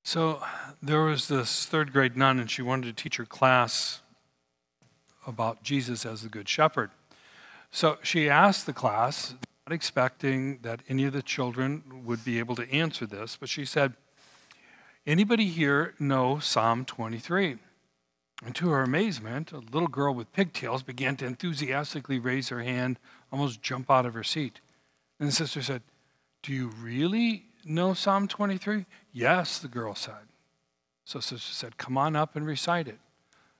So there was this third grade nun, and she wanted to teach her class about Jesus as the Good Shepherd. So she asked the class, not expecting that any of the children would be able to answer this, but she said, "Anybody here know Psalm 23? And to her amazement, a little girl with pigtails began to enthusiastically raise her hand, almost jump out of her seat. And the sister said, "Do you really know Psalm 23? "Yes," the girl said. So sister said, "Come on up and recite it."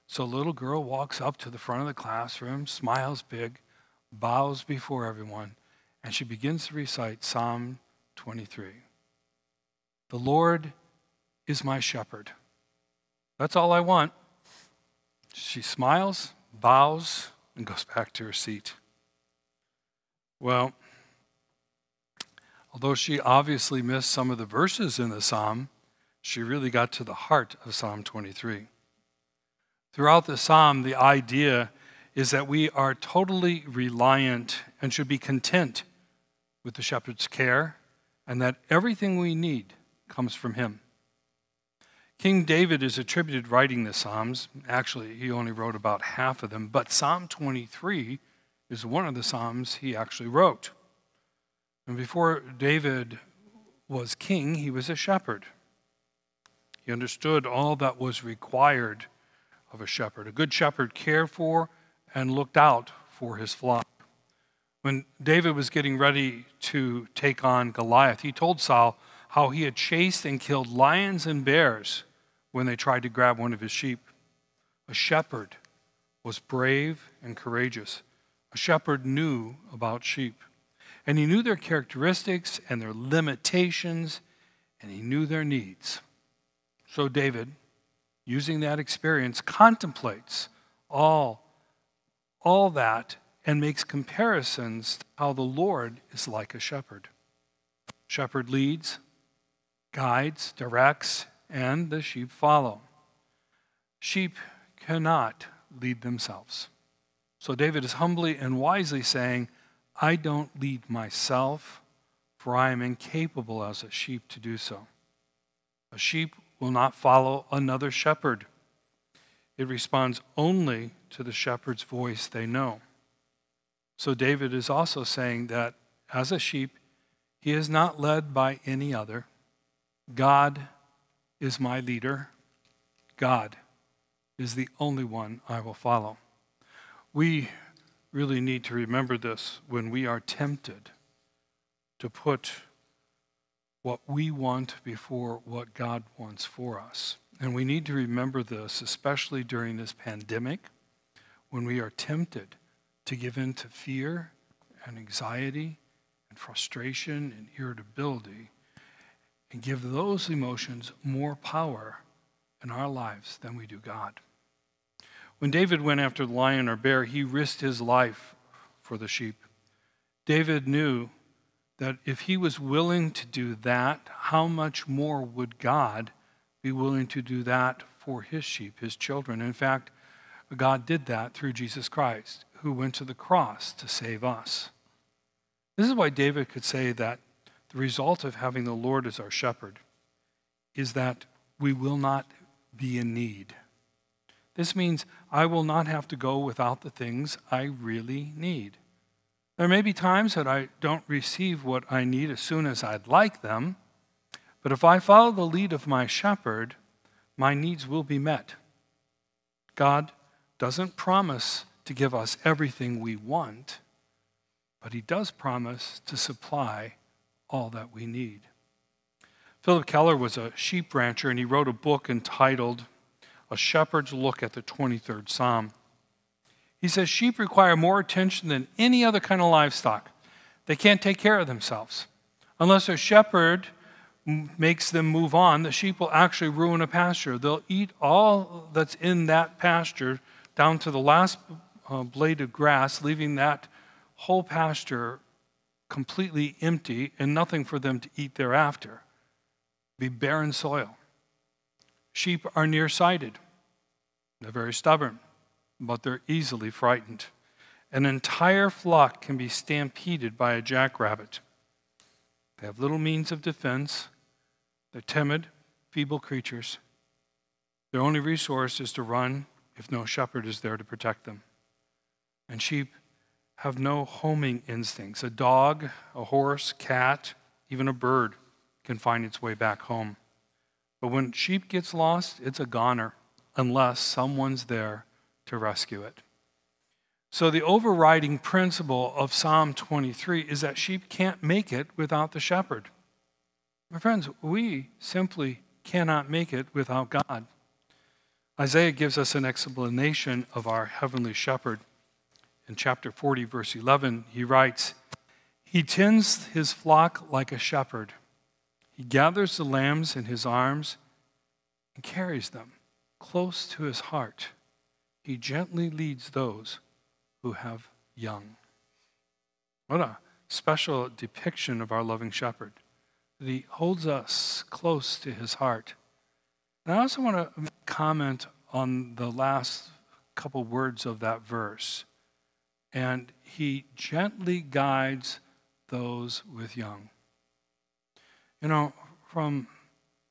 So little girl walks up to the front of the classroom, smiles big, bows before everyone, and she begins to recite Psalm 23. "The Lord is my shepherd. That's all I want." She smiles, bows, and goes back to her seat. Well, although she obviously missed some of the verses in the psalm, she really got to the heart of Psalm 23. Throughout the psalm, the idea is that we are totally reliant and should be content with the shepherd's care, and that everything we need comes from him. King David is attributed writing the Psalms. Actually, he only wrote about half of them, but Psalm 23 is one of the Psalms he actually wrote. And before David was king, he was a shepherd. He understood all that was required of a shepherd. A good shepherd cared for and looked out for his flock. When David was getting ready to take on Goliath, he told Saul how he had chased and killed lions and bears when they tried to grab one of his sheep. A shepherd was brave and courageous. A shepherd knew about sheep, and he knew their characteristics and their limitations, and he knew their needs. So David, using that experience, contemplates all that and makes comparisons to how the Lord is like a shepherd. Shepherd leads, guides, directs, and the sheep follow. Sheep cannot lead themselves. So David is humbly and wisely saying, "I don't lead myself, for I am incapable as a sheep to do so." A sheep will not follow another shepherd. It responds only to the shepherd's voice they know. So David is also saying that as a sheep, he is not led by any other. God is my leader. God is the only one I will follow. We really need to remember this when we are tempted to put what we want before what God wants for us. And we need to remember this, especially during this pandemic, when we are tempted to give in to fear and anxiety and frustration and irritability, and give those emotions more power in our lives than we do God. When David went after the lion or bear, he risked his life for the sheep. David knew that if he was willing to do that, how much more would God be willing to do that for his sheep, his children? In fact, God did that through Jesus Christ, who went to the cross to save us. This is why David could say that the result of having the Lord as our shepherd is that we will not be in need. This means I will not have to go without the things I really need. There may be times that I don't receive what I need as soon as I'd like them, but if I follow the lead of my shepherd, my needs will be met. God doesn't promise to give us everything we want, but he does promise to supply all that we need. Philip Keller was a sheep rancher, and he wrote a book entitled A Shepherd's Look at the 23rd Psalm. He says sheep require more attention than any other kind of livestock. They can't take care of themselves. Unless a shepherd makes them move on, the sheep will actually ruin a pasture. They'll eat all that's in that pasture down to the last blade of grass, leaving that whole pasture completely empty and nothing for them to eat thereafter. Be barren soil. Sheep are nearsighted. They're very stubborn, but they're easily frightened. An entire flock can be stampeded by a jackrabbit. They have little means of defense. They're timid, feeble creatures. Their only resource is to run if no shepherd is there to protect them. And sheep have no homing instincts. A dog, a horse, cat, even a bird can find its way back home. But when sheep gets lost, it's a goner unless someone's there to rescue it. So the overriding principle of Psalm 23 is that sheep can't make it without the shepherd. My friends, we simply cannot make it without God. Isaiah gives us an explanation of our heavenly shepherd. In chapter 40, verse 11, he writes, "He tends his flock like a shepherd. He gathers the lambs in his arms and carries them close to his heart. He gently leads those who have young." What a special depiction of our loving shepherd. He holds us close to his heart. And I also want to comment on the last couple words of that verse. And he gently guides those with young. You know, from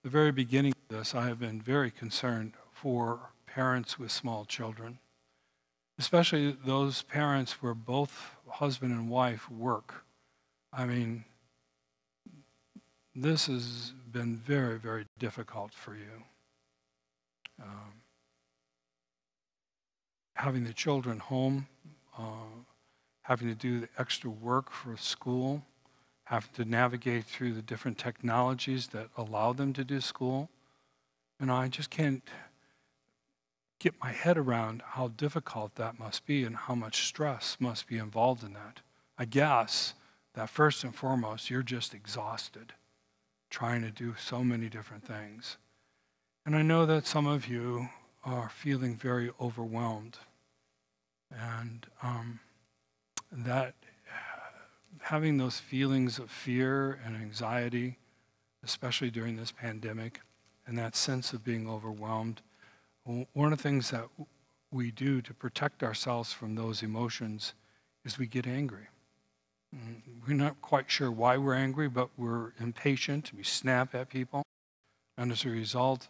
the very beginning of this, I have been very concerned for parents with small children, especially those parents where both husband and wife work. I mean, this has been very, very difficult for you. Having the children home, having to do the extra work for school, having to navigate through the different technologies that allow them to do school. And I just can't get my head around how difficult that must be and how much stress must be involved in that. I guess that first and foremost, you're just exhausted trying to do so many different things. And I know that some of you are feeling very overwhelmed. And that having those feelings of fear and anxiety, especially during this pandemic, and that sense of being overwhelmed, one of the things that we do to protect ourselves from those emotions is we get angry. We're not quite sure why we're angry, but we're impatient. We snap at people. And as a result,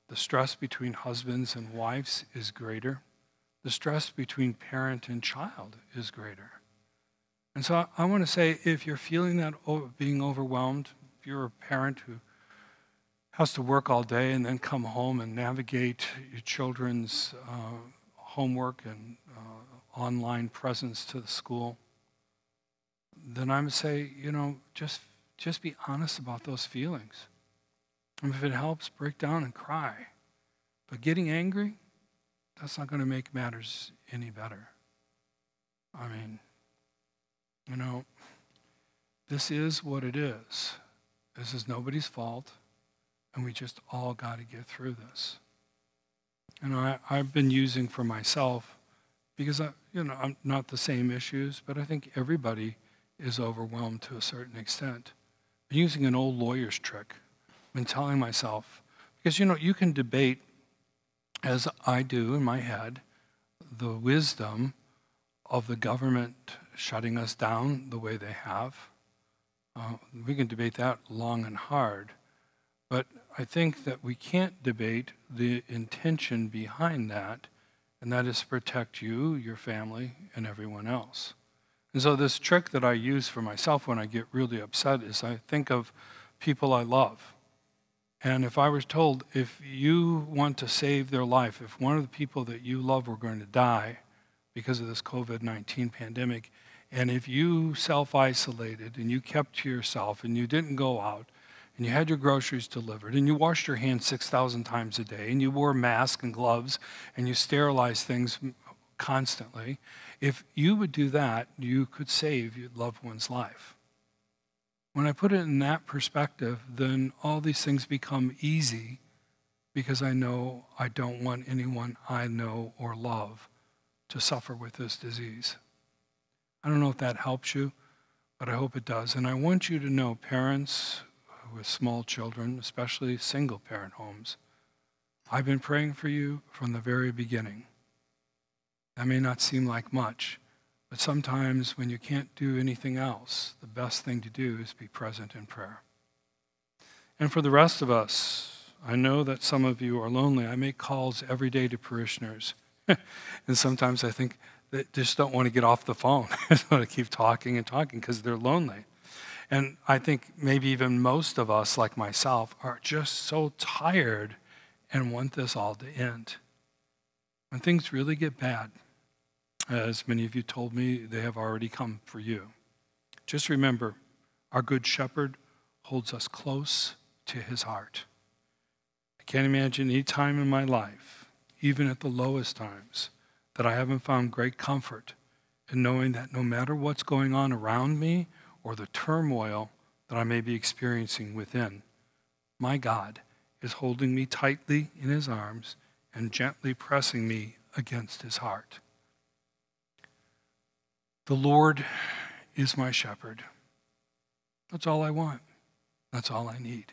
the stress between husbands and wives is greater. The stress between parent and child is greater. And so I want to say, if you're feeling that being overwhelmed, if you're a parent who has to work all day and then come home and navigate your children's homework and online presence to the school, then I would say, just be honest about those feelings. And if it helps, break down and cry. But getting angry, that's not going to make matters any better. I mean, this is what it is. This is nobody's fault, and we just all got to get through this. I've been using for myself, because I'm not the same issues, but I think everybody is overwhelmed to a certain extent. I'm using an old lawyer's trick. I've been telling myself, because you can debate, as I do in my head, the wisdom of the government shutting us down the way they have. We can debate that long and hard, but I think that we can't debate the intention behind that, and that is to protect you, your family, and everyone else. And so this trick that I use for myself when I get really upset is I think of people I love. And if I was told, if you want to save their life, if one of the people that you love were going to die because of this COVID-19 pandemic, and if you self-isolated and you kept to yourself and you didn't go out and you had your groceries delivered and you washed your hands 6,000 times a day and you wore masks and gloves and you sterilized things constantly, if you would do that, you could save your loved one's life. When I put it in that perspective, then all these things become easy because I know I don't want anyone I know or love to suffer with this disease. I don't know if that helps you, but I hope it does. And I want you to know, parents with small children, especially single-parent homes, I've been praying for you from the very beginning. That may not seem like much, but sometimes when you can't do anything else, the best thing to do is be present in prayer. And for the rest of us, I know that some of you are lonely. I make calls every day to parishioners. And sometimes I think they just don't want to get off the phone. They just want to keep talking and talking because they're lonely. And I think maybe even most of us, like myself, are just so tired and want this all to end. When things really get bad, as many of you told me, they have already come for you. Just remember, our good shepherd holds us close to his heart. I can't imagine any time in my life, even at the lowest times, that I haven't found great comfort in knowing that no matter what's going on around me or the turmoil that I may be experiencing within, my God is holding me tightly in his arms and gently pressing me against his heart. The Lord is my shepherd. That's all I want. That's all I need.